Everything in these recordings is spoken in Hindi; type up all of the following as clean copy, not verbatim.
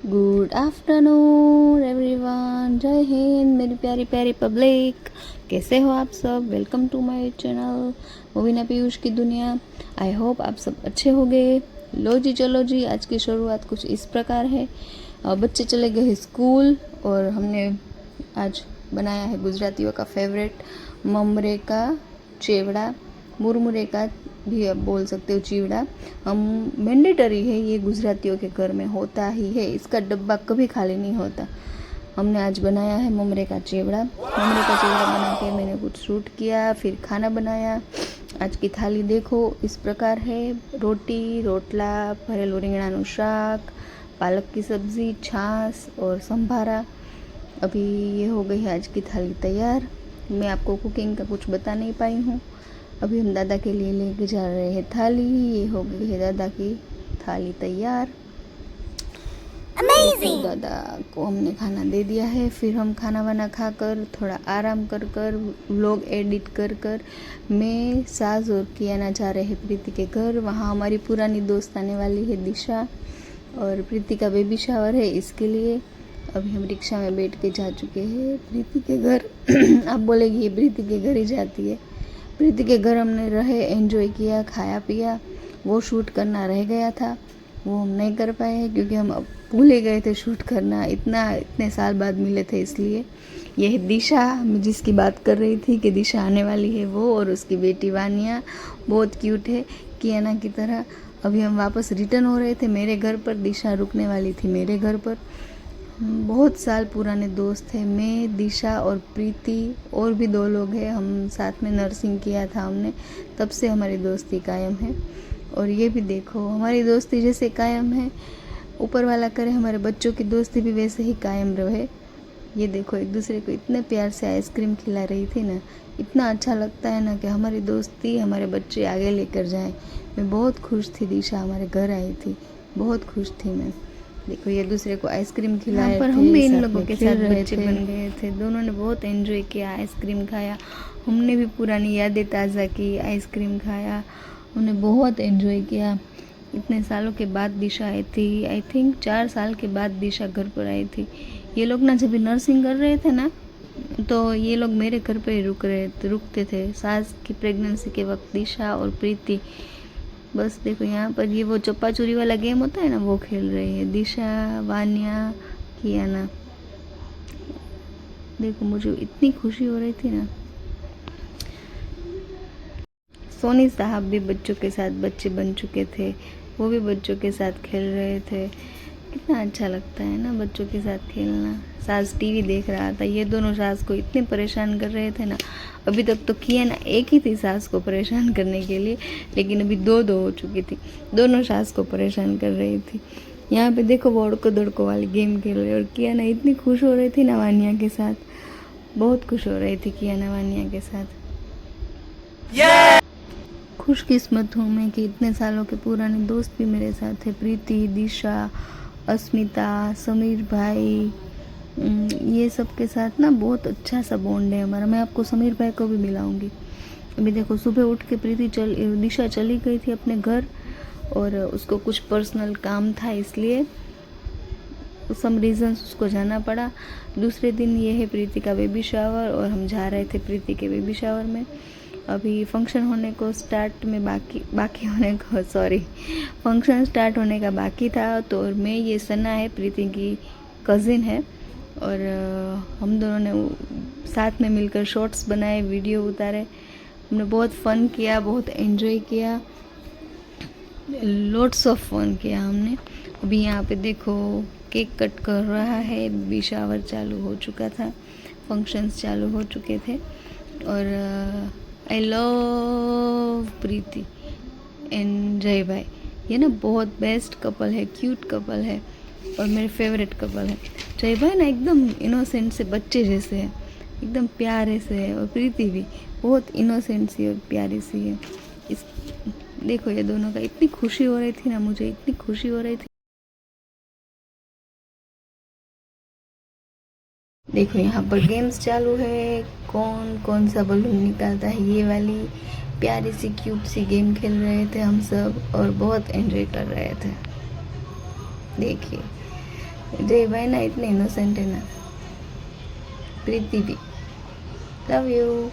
गुड आफ्टरनून एवरीवन, जय हिंद मेरी प्यारी प्यारी पब्लिक। कैसे हो आप सब? Welcome to my channel Mubina Piyush की दुनिया। आई होप आप सब अच्छे हो गए। लो जी, चलो जी, आज की शुरुआत कुछ इस प्रकार है। बच्चे चले गए स्कूल और हमने आज बनाया है गुजरातियों का फेवरेट ममरे का चेवड़ा, मुरमुरे का भी आप बोल सकते हो, चिवड़ा। हम मैंडेटरी है, ये गुजरातियों के घर में होता ही है, इसका डब्बा कभी खाली नहीं होता। हमने आज बनाया है ममरे का चिवड़ा। ममरे का चिवड़ा बना के मैंने कुछ शूट किया, फिर खाना बनाया। आज की थाली देखो इस प्रकार है। रोटी, रोटला, भरेलू રીંગણાનું શાક, पालक की सब्ज़ी, छाछ और संभारा। अभी ये हो गई है आज की थाली तैयार। मैं आपको कुकिंग का कुछ बता नहीं पाई हूँ। अभी हम दादा के लिए लेके जा रहे हैं थाली। ये हो गई है दादा की थाली तैयार। तो दादा को हमने खाना दे दिया है। फिर हम खाना वाना खाकर थोड़ा आराम कर कर व्लॉग एडिट कर कर मैं, सास और कियाना जा रहे हैं प्रीति के घर। वहाँ हमारी पुरानी दोस्त आने वाली है दिशा, और प्रीति का बेबी शावर है, इसके लिए अभी हम रिक्शा में बैठ के जा चुके हैं प्रीति के घर। आप बोलेगी ये प्रीति के घर ही जाती है। प्रीति के घर हमने रहे, एंजॉय किया, खाया पिया। वो शूट करना रह गया था, वो हम नहीं कर पाए हैं क्योंकि हम अब भूल ही गए थे शूट करना। इतने साल बाद मिले थे, इसलिए। यह है दिशा, मैं जिसकी बात कर रही थी कि दिशा आने वाली है, वो और उसकी बेटी वानिया। बहुत क्यूट है, कियाना की तरह। अभी हम वापस रिटर्न हो रहे थे मेरे घर पर, दिशा रुकने वाली थी मेरे घर पर। बहुत साल पुराने दोस्त हैं, मैं, दिशा और प्रीति, और भी 2 लोग हैं। हम साथ में नर्सिंग किया था हमने, तब से हमारी दोस्ती कायम है। और ये भी देखो, हमारी दोस्ती जैसे कायम है, ऊपर वाला करे हमारे बच्चों की दोस्ती भी वैसे ही कायम रहे। ये देखो, एक दूसरे को इतने प्यार से आइसक्रीम खिला रही थी ना, इतना अच्छा लगता है ना कि हमारी दोस्ती हमारे बच्चे आगे लेकर जाएं। मैं बहुत खुश थी, दिशा हमारे घर आई थी, बहुत खुश थी मैं। देखो, ये दूसरे को आइसक्रीम खिलाए पर हम भी इन लोगों के साथ बच्चे बन गए थे। दोनों ने बहुत एंजॉय किया, आइसक्रीम खाया। हमने भी पुरानी यादें ताज़ा की, आइसक्रीम खाया, हमने बहुत एंजॉय किया। इतने सालों के बाद दिशा आई थी, आई थिंक 4 साल के बाद दिशा घर पर आई थी। ये लोग ना जब भी नर्सिंग कर रहे थे ना, तो ये लोग मेरे घर पे ही रुकते थे। सास की प्रेगनेंसी के वक्त दिशा और प्रीति, बस देखो यहाँ पर ये वो चप्पा चोरी वाला गेम होता है ना, वो खेल रही है दिशा, वानिया, कियाना। देखो, मुझे इतनी खुशी हो रही थी ना। सोनी साहब भी बच्चों के साथ बच्चे बन चुके थे, वो भी बच्चों के साथ खेल रहे थे। कितना अच्छा लगता है ना बच्चों के साथ खेलना। सास टीवी देख रहा था, ये दोनों सास को इतने परेशान कर रहे थे ना। अभी तक तो कियाना एक ही थी सास को परेशान करने के लिए, लेकिन अभी 2 हो चुकी थी, दोनों सास को परेशान कर रही थी। यहाँ पे देखो, वो उड़को दड़को वाली गेम खेल रहे, और कियाना इतनी खुश हो रही थी ना वानिया के साथ, बहुत खुश हो रही थी कियाना वानिया के साथ। खुशकिस्मत हूँ मैं कि इतने सालों के पुराने दोस्त भी मेरे साथ है। प्रीति, दिशा, अस्मिता, समीर भाई, ये सब के साथ ना बहुत अच्छा सा बॉन्ड है हमारा। मैं आपको समीर भाई को भी मिलाऊंगी। अभी देखो, सुबह उठ के दिशा चली गई थी अपने घर, और उसको कुछ पर्सनल काम था, इसलिए सम रीज़न्स उसको जाना पड़ा। दूसरे दिन ये है प्रीति का बेबी शावर, और हम जा रहे थे प्रीति के बेबी शावर में। अभी फंक्शन होने को स्टार्ट में बाकी होने को फंक्शन स्टार्ट होने का बाकी था। तो मैं, ये सना है, प्रीति की कज़िन है, और हम दोनों ने साथ में मिलकर शॉर्ट्स बनाए, वीडियो उतारे। हमने बहुत फ़न किया, बहुत एंजॉय किया, लॉट्स ऑफ फन किया हमने। अभी यहाँ पे देखो, केक कट कर रहा है, बेबी शावर चालू हो चुका था, फंक्शंस चालू हो चुके थे। और आई लव प्रीति एंड जय भाई, ये ना बहुत बेस्ट कपल है, क्यूट कपल है, और मेरे फेवरेट कपल है। जय भाई ना एकदम इनोसेंट से बच्चे जैसे है, एकदम प्यारे से है, और प्रीति भी बहुत इनोसेंट सी और प्यारी सी है। देखो, ये दोनों का इतनी खुशी हो रही थी ना, मुझे इतनी खुशी हो रही थी। देखो, यहाँ पर गेम्स चालू है, कौन कौन सा बलून निकालता है, ये वाली प्यारी सी क्यूट सी गेम खेल रहे थे हम सब, और बहुत एंजॉय कर रहे थे। देखिए, जय भाई ना इतने इनोसेंट है ना। प्रीति भी लव यू।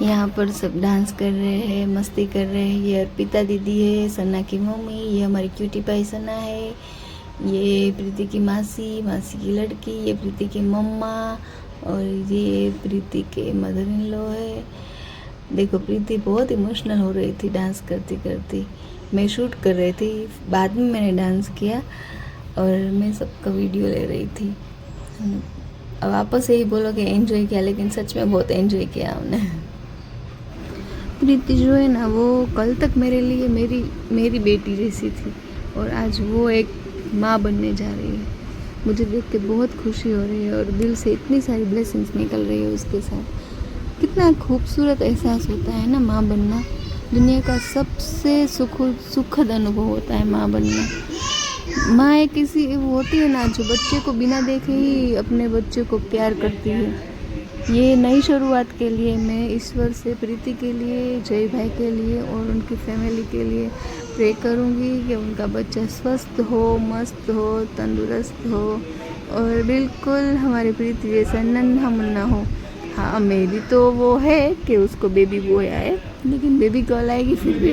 यहाँ पर सब डांस कर रहे हैं, मस्ती कर रहे हैं। ये अर्पिता दीदी है, सन्ना की मम्मी। ये हमारी क्यूटी पाई सन्ना है। ये प्रीति की मासी, मासी की लड़की। ये प्रीति की मम्मा और ये प्रीति के मदर इन लॉ है। देखो प्रीति बहुत इमोशनल हो रही थी डांस करती करती। मैं शूट कर रही थी, बाद में मैंने डांस किया और मैं सबका वीडियो ले रही थी। अब वापस यही बोलो कि एंजॉय किया, लेकिन सच में बहुत एंजॉय किया हमने। प्रीति जो है ना वो कल तक मेरे लिए मेरी बेटी जैसी थी और आज वो एक माँ बनने जा रही है। मुझे देख के बहुत खुशी हो रही है और दिल से इतनी सारी ब्लेसिंग्स निकल रही है उसके साथ। कितना खूबसूरत एहसास होता है ना माँ बनना। दुनिया का सबसे सुखद अनुभव होता है माँ बनना। माँ एक किसी वो होती है ना जो बच्चे को बिना देखे ही अपने बच्चे को प्यार करती है। ये नई शुरुआत के लिए मैं ईश्वर से प्रीति के लिए, जय भाई के लिए और उनकी फैमिली के लिए प्रे करूँगी कि उनका बच्चा स्वस्थ हो, मस्त हो, तंदुरुस्त हो और बिल्कुल हमारी प्रीति जैसा नन्हा मुन्ना हो। हाँ मेरी तो वो है कि उसको बेबी बॉय आए, लेकिन बेबी गर्ल आएगी फिर भी।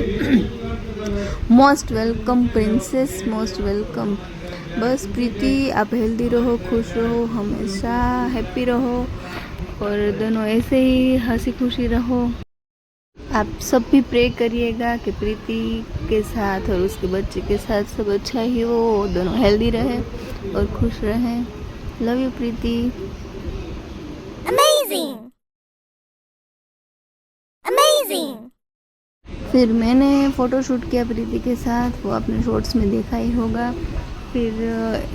Most welcome princess, most welcome. बस प्रीति आप हेल्दी रहो, खुश रहो, हमेशा हैप्पी रहो और दोनों ऐसे ही हंसी खुशी रहो। आप सब भी प्रे करिएगा कि प्रीति के साथ और उसके बच्चे के साथ सब अच्छा ही हो, दोनों हेल्दी रहे और खुश रहें। Love you Preeti. Amazing! Amazing! फिर मैंने फ़ोटो शूट किया प्रीति के साथ, वो आपने शॉर्ट्स में देखा ही होगा। फिर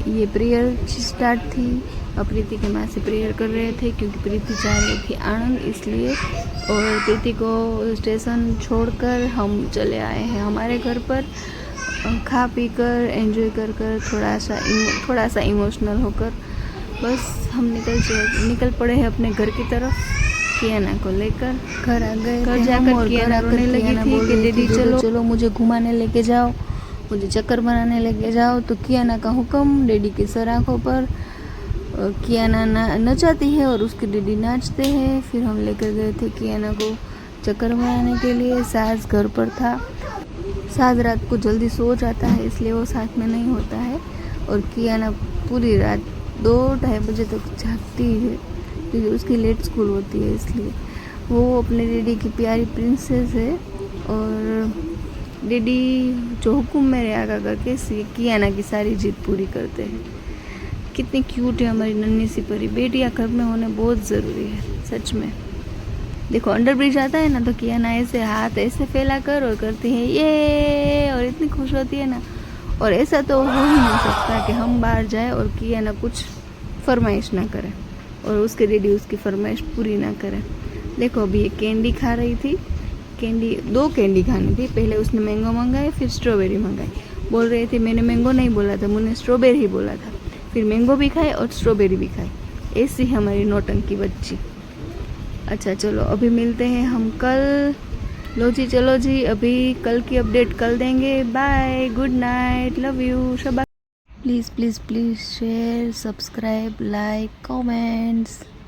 ये प्रेयर स्टार्ट थी। अब प्रीति के माँ से प्रेयर कर रहे थे क्योंकि प्रीति जा रही थी आनंद, इसलिए। और प्रीति को स्टेशन छोड़कर हम चले आए हैं हमारे घर पर, खा पी कर एंजॉय कर कर थोड़ा सा इमोशनल होकर बस हम निकल पड़े हैं अपने घर की तरफ। कियाना को लेकर घर आ गए। घर जाकर कियाना रोने लगी थी कि दीदी चलो चलो मुझे घुमाने लेके जाओ, मुझे चक्कर बनाने लेके जाओ। तो कियाना का हुक्म डैडी की सर आँखों पर। कियाना नचाती है और उसके डैडी नाचते हैं। फिर हम लेकर गए थे कियाना को चक्कर बनाने के लिए। सास घर पर था। सास रात को जल्दी सो जाता है इसलिए वो साथ में नहीं होता है और कियाना पूरी रात 2-2:30 बजे तक जागती है क्योंकि उसकी लेट स्कूल होती है, इसलिए। वो अपने डैडी की प्यारी प्रिंसेस है और डैडी जो हुक्म मेरे आगा करके कियाना की सारी जिद पूरी करते हैं। कितनी क्यूट है हमारी नन्ही सी परी। बेटियां घर में होने बहुत ज़रूरी है सच में। देखो अंडर ब्रिज आता है ना तो कियाना ऐसे हाथ ऐसे फैला कर और करती है ये, और इतनी खुश होती है ना। और ऐसा तो हो ही नहीं सकता कि हम बाहर जाए और कियाना कुछ फरमाइश ना करे और उसके डैडी उसकी फरमाइश पूरी ना करें। देखो अभी ये कैंडी खा रही थी। 2 कैंडी खानी थी। पहले उसने मैंगो मंगाई, फिर स्ट्रॉबेरी मंगाई। बोल रही थी मैंने मैंगो नहीं बोला था, मैंने स्ट्रॉबेरी ही बोला था। फिर मैंगो भी खाए और स्ट्रॉबेरी भी खाई। ऐसी हमारी नौटंकी बच्ची। अच्छा चलो अभी मिलते हैं हम कल। लो जी चलो जी, अभी कल की अपडेट कल देंगे। Bye, good night, love you Shaba. Please please please share, subscribe, like, comments.